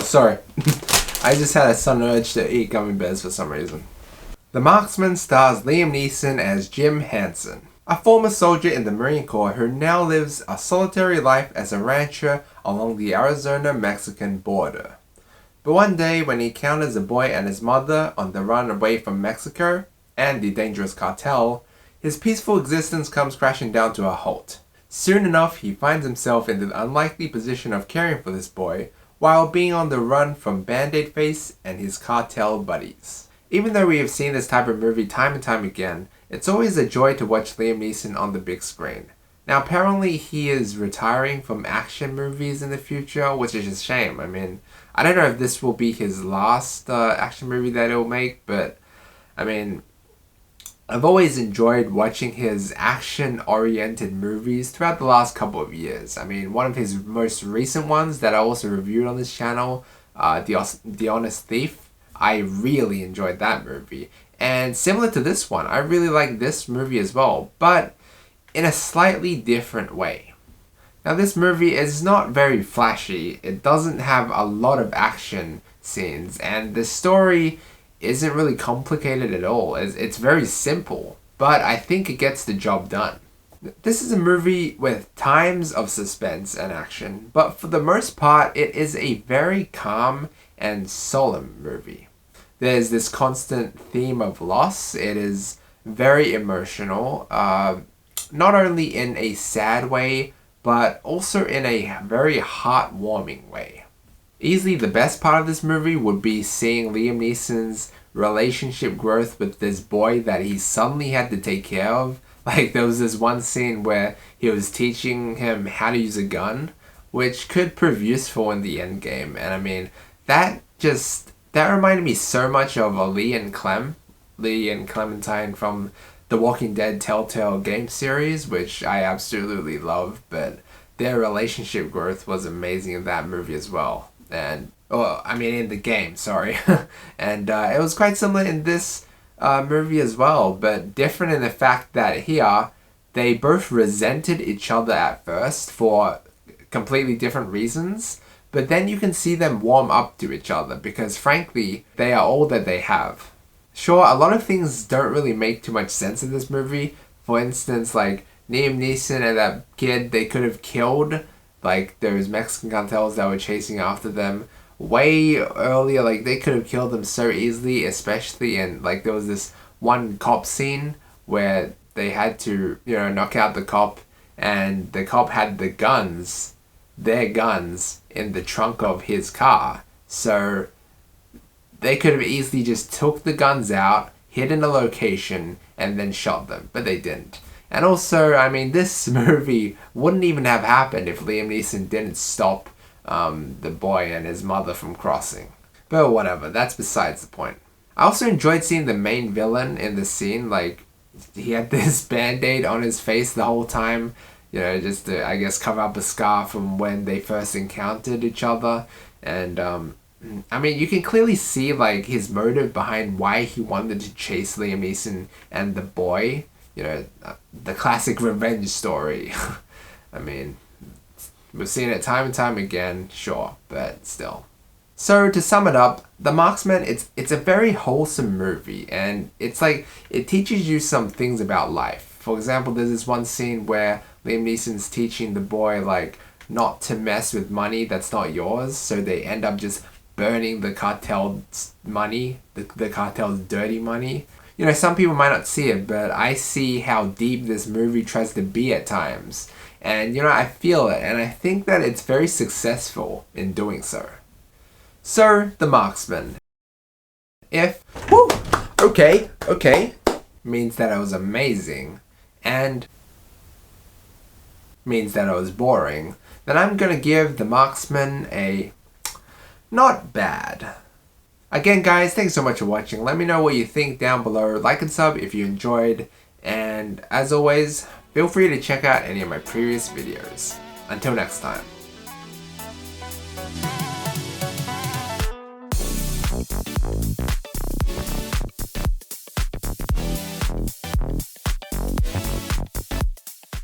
Oh, sorry. I just had a sudden urge to eat gummy bears for some reason. The Marksman stars Liam Neeson as Jim Hansen, a former soldier in the Marine Corps who now lives a solitary life as a rancher along the Arizona-Mexican border. But one day, when he encounters a boy and his mother on the run away from Mexico and the dangerous cartel, his peaceful existence comes crashing down to a halt. Soon enough, he finds himself in the unlikely position of caring for this boy while being on the run from Band-Aid Face and his cartel buddies. Even though we have seen this type of movie time and time again, it's always a joy to watch Liam Neeson on the big screen. Now apparently he is retiring from action movies in the future, which is a shame. I mean, I don't know if this will be his last action movie that he'll make, but I mean, I've always enjoyed watching his action-oriented movies throughout the last couple of years. I mean, one of his most recent ones that I also reviewed on this channel, The Honest Thief, I really enjoyed that movie. And similar to this one, I really like this movie as well, but in a slightly different way. Now this movie is not very flashy, it doesn't have a lot of action scenes, and the story isn't really complicated at all. It's very simple, but I think it gets the job done. This is a movie with times of suspense and action, but for the most part it is a very calm and solemn movie. There's this constant theme of loss. It is very emotional, not only in a sad way, but also in a very heartwarming way. Easily the best part of this movie would be seeing Liam Neeson's relationship growth with this boy that he suddenly had to take care of. Like, there was this one scene where he was teaching him how to use a gun, which could prove useful in the end game. And I mean, that reminded me so much of Lee and Clementine from the Walking Dead Telltale game series, which I absolutely love, but their relationship growth was amazing in that movie as well. And, in the game, sorry. And it was quite similar in this movie as well, but different in the fact that here, they both resented each other at first for completely different reasons, but then you can see them warm up to each other because frankly, they are all that they have. Sure, a lot of things don't really make too much sense in this movie. For instance, like Liam Neeson and that kid, they could have killed like those Mexican cartels that were chasing after them way earlier. Like they could have killed them so easily, especially in like there was this one cop scene where they had to, knock out the cop, and the cop had their guns in the trunk of his car. So they could have easily just took the guns out, hid in a location, and then shot them, but they didn't. And also, I mean, this movie wouldn't even have happened if Liam Neeson didn't stop the boy and his mother from crossing. But whatever, that's besides the point. I also enjoyed seeing the main villain in the scene. Like, he had this Band-Aid on his face the whole time, just to, I guess, cover up a scar from when they first encountered each other. And, you can clearly see, like, his motive behind why he wanted to chase Liam Neeson and the boy. The classic revenge story. I mean, we've seen it time and time again, sure, but still. So to sum it up, The Marksman, it's a very wholesome movie, and it's like, it teaches you some things about life. For example, there's this one scene where Liam Neeson's teaching the boy, like, not to mess with money that's not yours, so they end up just burning the cartel's money, the cartel's dirty money. Some people might not see it, but I see how deep this movie tries to be at times. And, I feel it, and I think that it's very successful in doing so. So, The Marksman. If, okay, means that it was amazing, and means that it was boring, then I'm gonna give The Marksman a not bad. Again guys, thanks so much for watching. Let me know what you think down below. Like and sub if you enjoyed. And as always, feel free to check out any of my previous videos. Until next time.